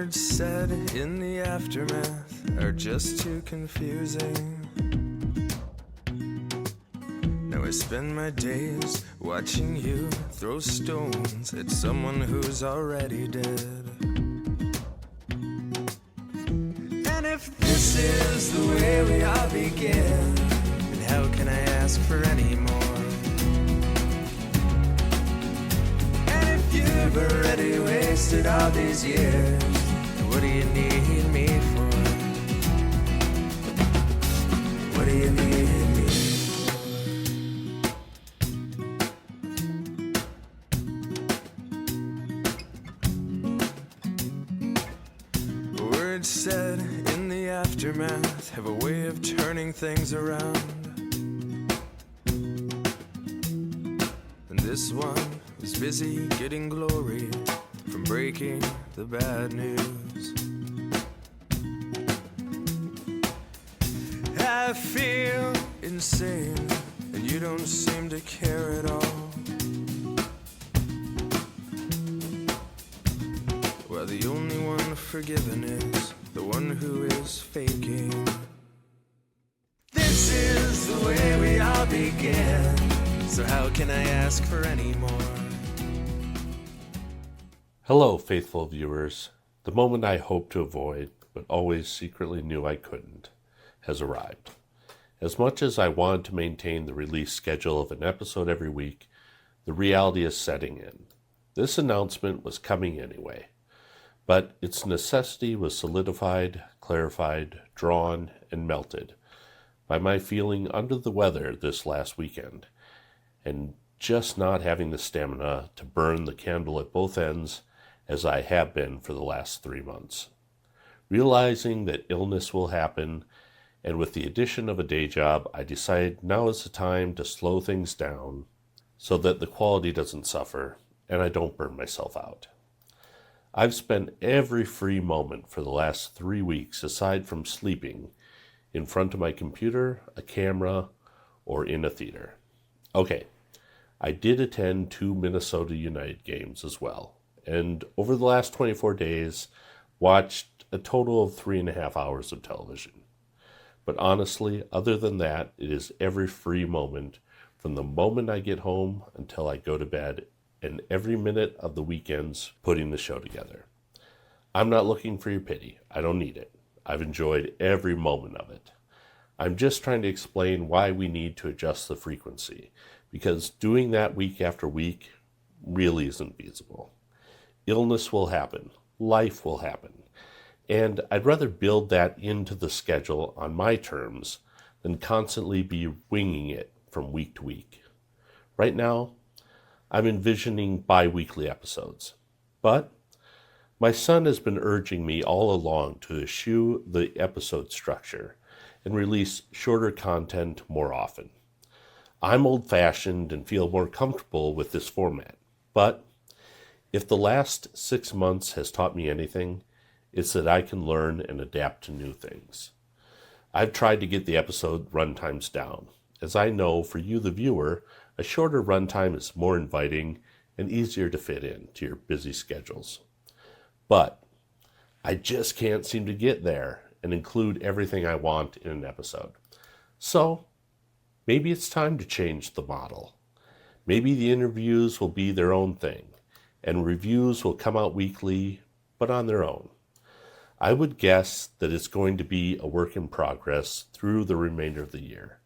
Words said in the aftermath are just too confusing. Now I spend my days watching you throw stones at someone who's already dead. And if this is the way we all begin, then how can I ask for any more? And if you've already wasted all these years, what do you need me for? What do you need me for? Words said in the aftermath have a way of turning things around. And this one was busy getting glory from breaking the bad news. I feel insane, and you don't seem to care at all. Well, the only one forgiven is the one who is faking. This is the way we all begin, so how can I ask for any more? Hello, faithful viewers. The moment I hoped to avoid, but always secretly knew I couldn't, has arrived. As much as I wanted to maintain the release schedule of an episode every week, the reality is setting in. This announcement was coming anyway, but its necessity was solidified, clarified, drawn, and melted by my feeling under the weather this last weekend, and just not having the stamina to burn the candle at both ends as I have been for the last 3 months. Realizing that illness will happen, and with the addition of a day job, I decided now is the time to slow things down so that the quality doesn't suffer and I don't burn myself out. I've spent every free moment for the last 3 weeks, aside from sleeping, in front of my computer, a camera, or in a theater. Okay, I did attend 2 Minnesota United games as well, and over the last 24 days, watched a total of 3.5 hours of television. But honestly, other than that, it is every free moment from the moment I get home until I go to bed, and every minute of the weekends putting the show together. I'm not looking for your pity. I don't need it. I've enjoyed every moment of it. I'm just trying to explain why we need to adjust the frequency, because doing that week after week really isn't feasible. Illness will happen. Life will happen. And I'd rather build that into the schedule on my terms than constantly be winging it from week to week. Right now, I'm envisioning bi-weekly episodes. But my son has been urging me all along to eschew the episode structure and release shorter content more often. I'm old-fashioned and feel more comfortable with this format. But if the last 6 months has taught me anything, it's that I can learn and adapt to new things. I've tried to get the episode runtimes down, as I know for you, the viewer, a shorter runtime is more inviting and easier to fit into your busy schedules. But I just can't seem to get there and include everything I want in an episode. So maybe it's time to change the model. Maybe the interviews will be their own thing, and reviews will come out weekly, but on their own. I would guess that it's going to be a work in progress through the remainder of the year.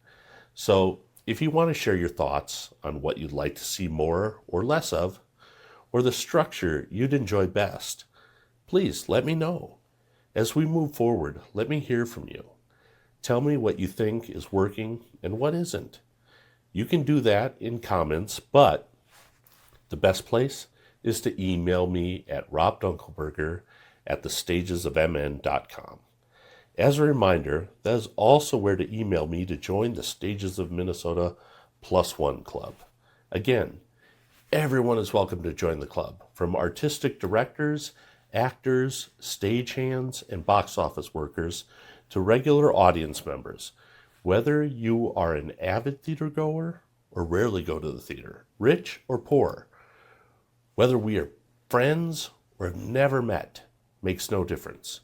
So if you want to share your thoughts on what you'd like to see more or less of, or the structure you'd enjoy best, please let me know. As we move forward, let me hear from you. Tell me what you think is working and what isn't. You can do that in comments, but the best place is to email me at robdunkelberger@thestagesofmn.com. As a reminder, that is also where to email me to join the Stages of Minnesota +1 Club. Again, everyone is welcome to join the club, from artistic directors, actors, stagehands, and box office workers to regular audience members. Whether you are an avid theater goer or rarely go to the theater, rich or poor, whether we are friends or have never met, makes no difference.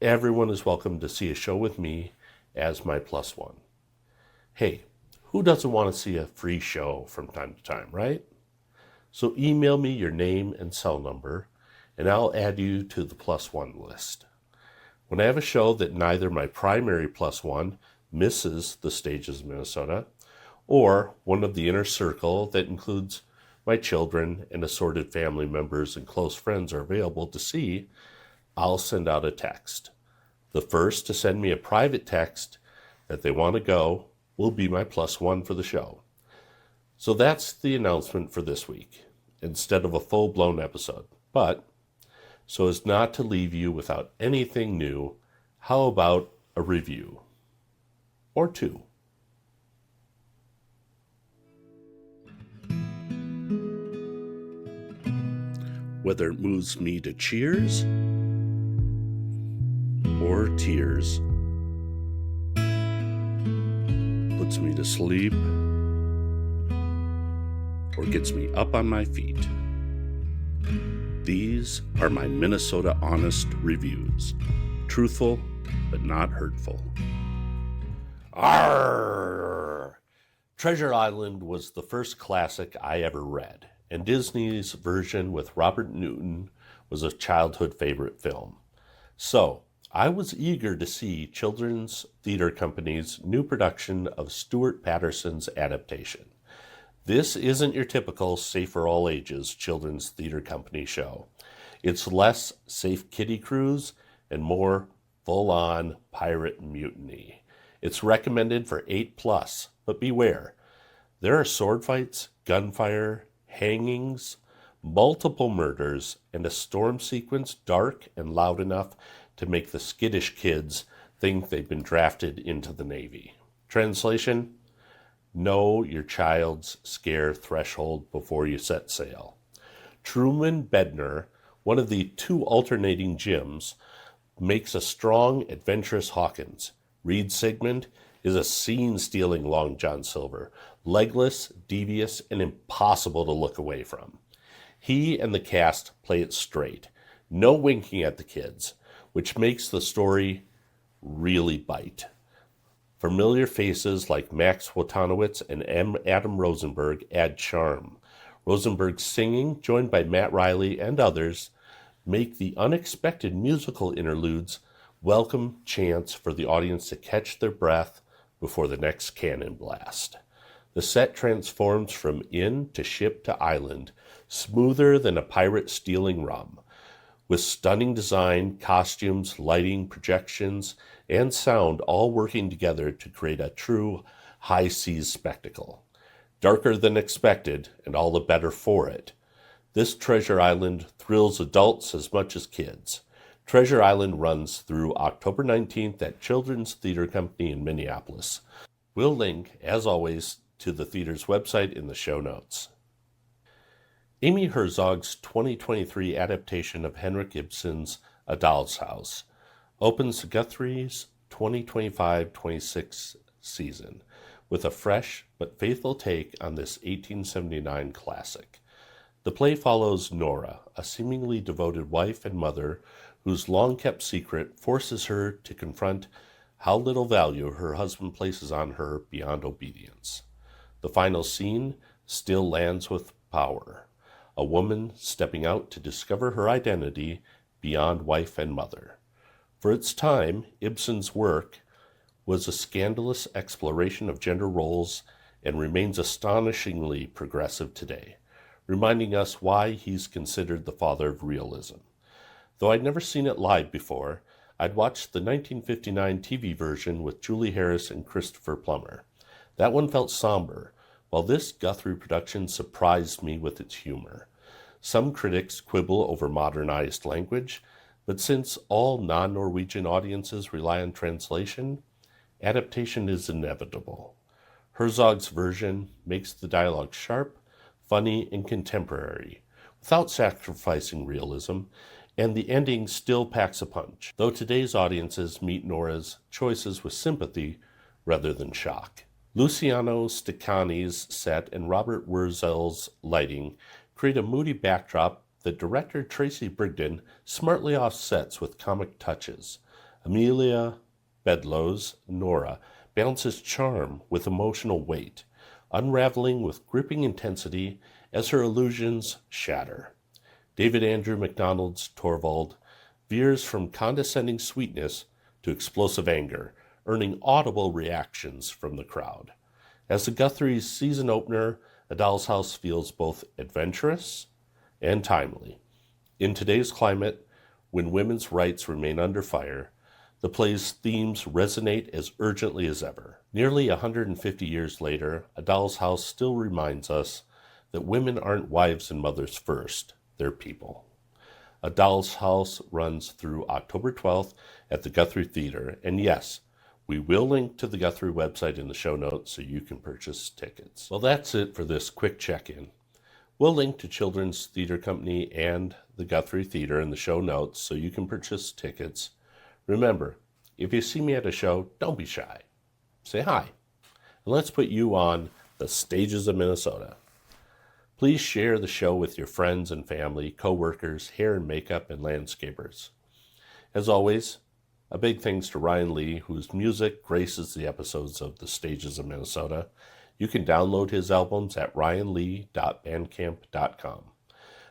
Everyone is welcome to see a show with me as my plus one. Hey, who doesn't want to see a free show from time to time, right? So email me your name and cell number, and I'll add you to the plus one list. When I have a show that neither my primary plus one misses the stages of Minnesota, or one of the inner circle that includes my children and assorted family members and close friends are available to see, I'll send out a text. The first to send me a private text that they want to go will be my plus one for the show. So that's the announcement for this week, instead of a full-blown episode. But, so as not to leave you without anything new, how about a review? Or two. Whether it moves me to cheers or tears, puts me to sleep, or gets me up on my feet. These are my Minnesota Honest reviews. Truthful, but not hurtful. Arrgh! Treasure Island was the first classic I ever read, and Disney's version with Robert Newton was a childhood favorite film. So, I was eager to see Children's Theater Company's new production of Stuart Patterson's adaptation. This isn't your typical safe for all ages Children's Theater Company show. It's less safe kiddie cruise and more full-on pirate mutiny. It's recommended for 8+, but beware. There are sword fights, gunfire, hangings, multiple murders, and a storm sequence dark and loud enough to make the skittish kids think they've been drafted into the Navy. Translation: know your child's scare threshold before you set sail. Truman Bedner, one of the two alternating Jims, makes a strong, adventurous Hawkins. Reed Sigmund is a scene-stealing Long John Silver, legless, devious, and impossible to look away from. He and the cast play it straight. No winking at the kids, which makes the story really bite. Familiar faces like Max Wotanowitz and Adam Rosenberg add charm. Rosenberg's singing, joined by Matt Riley and others, make the unexpected musical interludes welcome chance for the audience to catch their breath before the next cannon blast. The set transforms from inn to ship to island, smoother than a pirate stealing rum, with stunning design, costumes, lighting, projections, and sound all working together to create a true high seas spectacle. Darker than expected, and all the better for it. This Treasure Island thrills adults as much as kids. Treasure Island runs through October 19th at Children's Theater Company in Minneapolis. We'll link, as always, to the theater's website in the show notes. Amy Herzog's 2023 adaptation of Henrik Ibsen's A Doll's House opens Guthrie's 2025-26 season with a fresh but faithful take on this 1879 classic. The play follows Nora, a seemingly devoted wife and mother whose long-kept secret forces her to confront how little value her husband places on her beyond obedience. The final scene still lands with power. A woman stepping out to discover her identity beyond wife and mother. For its time, Ibsen's work was a scandalous exploration of gender roles and remains astonishingly progressive today, reminding us why he's considered the father of realism. Though I'd never seen it live before, I'd watched the 1959 TV version with Julie Harris and Christopher Plummer. That one felt somber, while this Guthrie production surprised me with its humor. Some critics quibble over modernized language, but since all non-Norwegian audiences rely on translation, adaptation is inevitable. Herzog's version makes the dialogue sharp, funny, and contemporary, without sacrificing realism, and the ending still packs a punch, though today's audiences meet Nora's choices with sympathy rather than shock. Luciano Staccani's set and Robert Wurzel's lighting create a moody backdrop that director Tracy Brigden smartly offsets with comic touches. Amelia Bedloe's Nora balances charm with emotional weight, unraveling with gripping intensity as her illusions shatter. David Andrew MacDonald's Torvald veers from condescending sweetness to explosive anger, earning audible reactions from the crowd. As the Guthrie's season opener, A Doll's House feels both adventurous and timely. In today's climate, when women's rights remain under fire, the play's themes resonate as urgently as ever. Nearly 150 years later, A Doll's House still reminds us that women aren't wives and mothers first, they're people. A Doll's House runs through October 12th at the Guthrie Theater, and yes, we will link to the Guthrie website in the show notes so you can purchase tickets. Well, that's it for this quick check-in. We'll link to Children's Theater Company and the Guthrie Theater in the show notes so you can purchase tickets. Remember, if you see me at a show, don't be shy. Say hi, and let's put you on the stages of Minnesota. Please share the show with your friends and family, co-workers, hair and makeup, and landscapers. As always, a big thanks to Ryan Lee, whose music graces the episodes of The Stages of Minnesota. You can download his albums at ryanlee.bandcamp.com.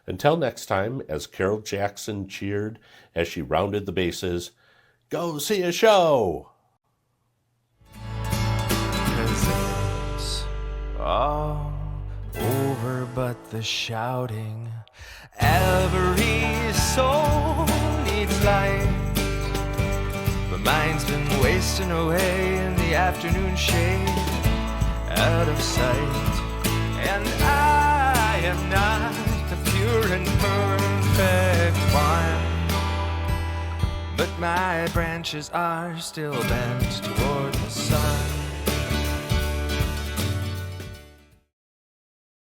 Until next time, as Carol Jackson cheered as she rounded the bases, go see a show! 'Cause it's all over but the shouting. Every soul needs light. My mind's been wasting away in the afternoon shade, out of sight. And I am not the pure and perfect one, but my branches are still bent toward the sun.